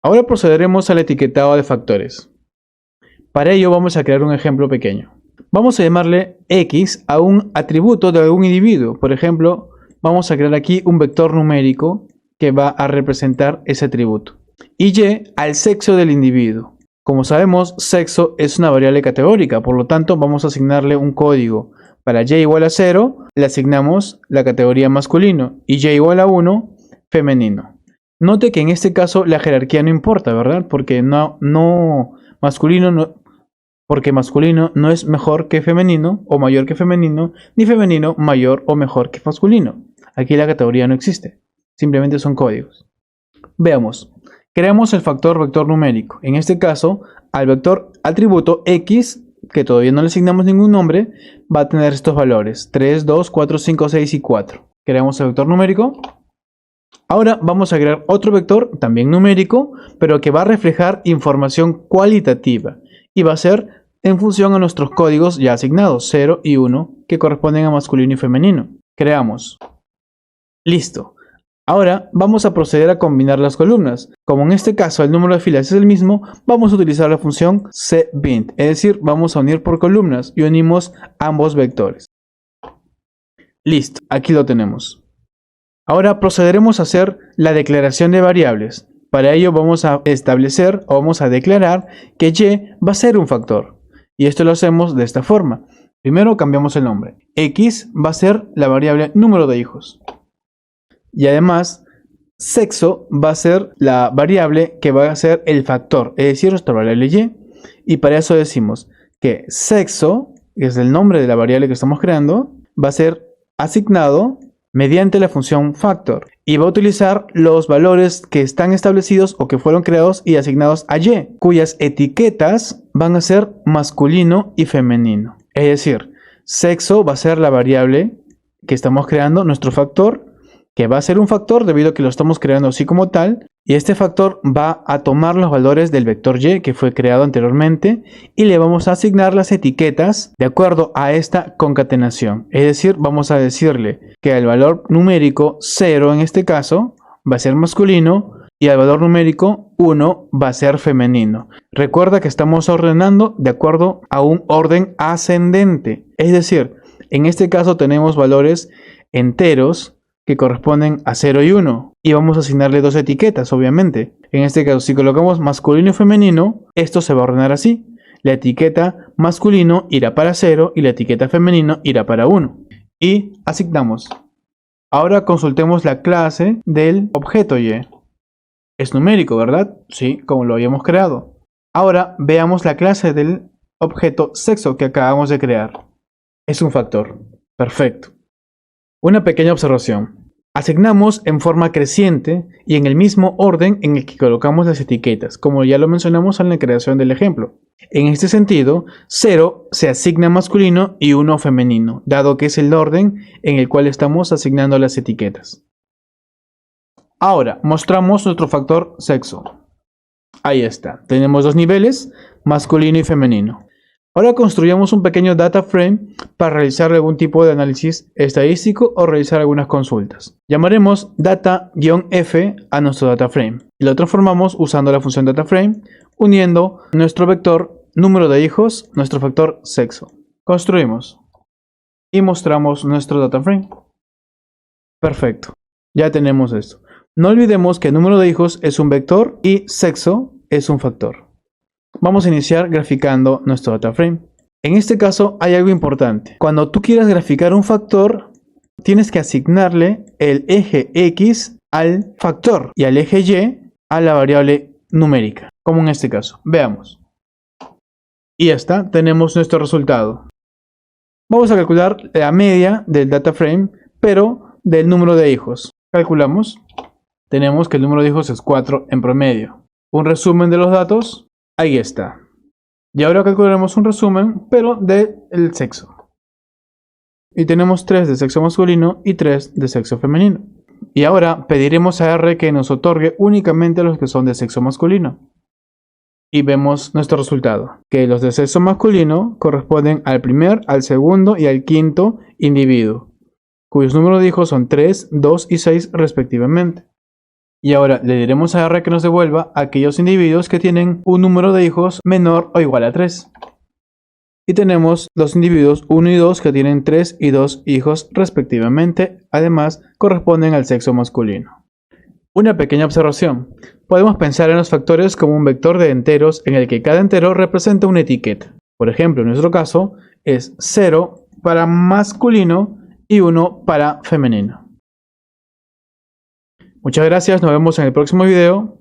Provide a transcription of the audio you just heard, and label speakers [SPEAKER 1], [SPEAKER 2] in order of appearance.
[SPEAKER 1] Ahora procederemos al etiquetado de factores. Para ello vamos a crear un ejemplo pequeño. Vamos a llamarle X a un atributo de algún individuo. Por ejemplo, vamos a crear aquí un vector numérico que va a representar ese atributo. Y Y al sexo del individuo. Como sabemos, sexo es una variable categórica, por lo tanto vamos a asignarle un código. Para Y igual a 0, le asignamos la categoría masculino y Y igual a 1, femenino. Note que en este caso la jerarquía no importa, ¿verdad? Porque masculino no es mejor que femenino o mayor que femenino, ni femenino mayor o mejor que masculino. Aquí la categoría no existe, simplemente son códigos. Veamos, creamos el factor vector numérico. En este caso, al vector atributo X, que todavía no le asignamos ningún nombre, va a tener estos valores, 3, 2, 4, 5, 6 y 4. Creamos el vector numérico. Ahora vamos a crear otro vector, también numérico, pero que va a reflejar información cualitativa y va a ser en función a nuestros códigos ya asignados, 0 y 1, que corresponden a masculino y femenino. Creamos. Listo. Ahora vamos a proceder a combinar las columnas. Como en este caso el número de filas es el mismo, vamos a utilizar la función cbind, es decir, vamos a unir por columnas y unimos ambos vectores. Listo, aquí lo tenemos. Ahora procederemos a hacer la declaración de variables. Para ello vamos a establecer o vamos a declarar que Y va a ser un factor. Y esto lo hacemos de esta forma. Primero cambiamos el nombre. X va a ser la variable número de hijos. Y además, sexo va a ser la variable que va a ser el factor, es decir, nuestra variable Y. Y para eso decimos que sexo, que es el nombre de la variable que estamos creando, va a ser asignado mediante la función factor y va a utilizar los valores que están establecidos o que fueron creados y asignados a Y, cuyas etiquetas van a ser masculino y femenino. Es decir, sexo va a ser la variable que estamos creando, nuestro factor, que va a ser un factor debido a que lo estamos creando así como tal, y este factor va a tomar los valores del vector Y que fue creado anteriormente y le vamos a asignar las etiquetas de acuerdo a esta concatenación. Es decir, vamos a decirle que el valor numérico 0 en este caso va a ser masculino y el valor numérico 1 va a ser femenino. Recuerda que estamos ordenando de acuerdo a un orden ascendente. Es decir, en este caso tenemos valores enteros que corresponden a 0 y 1 y vamos a asignarle dos etiquetas, obviamente. En este caso, si colocamos masculino y femenino, esto se va a ordenar así. La etiqueta masculino irá para 0 y la etiqueta femenino irá para 1. Y asignamos. Ahora consultemos la clase del objeto Y. Es numérico, ¿verdad? Sí, como lo habíamos creado. Ahora veamos la clase del objeto sexo que acabamos de crear. Es un factor. Perfecto. Una pequeña observación. Asignamos en forma creciente y en el mismo orden en el que colocamos las etiquetas, como ya lo mencionamos en la creación del ejemplo. En este sentido, 0 se asigna masculino y 1 femenino, dado que es el orden en el cual estamos asignando las etiquetas. Ahora, mostramos nuestro factor sexo. Ahí está. Tenemos dos niveles, masculino y femenino. Ahora construyamos un pequeño data frame para realizar algún tipo de análisis estadístico o realizar algunas consultas. Llamaremos data-f a nuestro data frame y lo transformamos usando la función data frame, uniendo nuestro vector número de hijos, nuestro factor sexo. Construimos y mostramos nuestro data frame. Perfecto, ya tenemos esto. No olvidemos que número de hijos es un vector y sexo es un factor. Vamos a iniciar graficando nuestro data frame. En este caso hay algo importante. Cuando tú quieras graficar un factor, tienes que asignarle el eje X al factor y al eje Y a la variable numérica, como en este caso. Veamos. Y ya está, tenemos nuestro resultado. Vamos a calcular la media del data frame, pero del número de hijos. Calculamos. Tenemos que el número de hijos es 4 en promedio. Un resumen de los datos. Ahí está. Y ahora calcularemos un resumen, pero del sexo. Y tenemos 3 de sexo masculino y 3 de sexo femenino. Y ahora pediremos a R que nos otorgue únicamente los que son de sexo masculino. Y vemos nuestro resultado, que los de sexo masculino corresponden al primer, al segundo y al quinto individuo, cuyos números de hijos son 3, 2 y 6 respectivamente. Y ahora le diremos a R que nos devuelva aquellos individuos que tienen un número de hijos menor o igual a 3. Y tenemos los individuos 1 y 2 que tienen 3 y 2 hijos respectivamente. Además, corresponden al sexo masculino. Una pequeña observación. Podemos pensar en los factores como un vector de enteros en el que cada entero representa una etiqueta. Por ejemplo, en nuestro caso es 0 para masculino y 1 para femenino. Muchas gracias, nos vemos en el próximo video.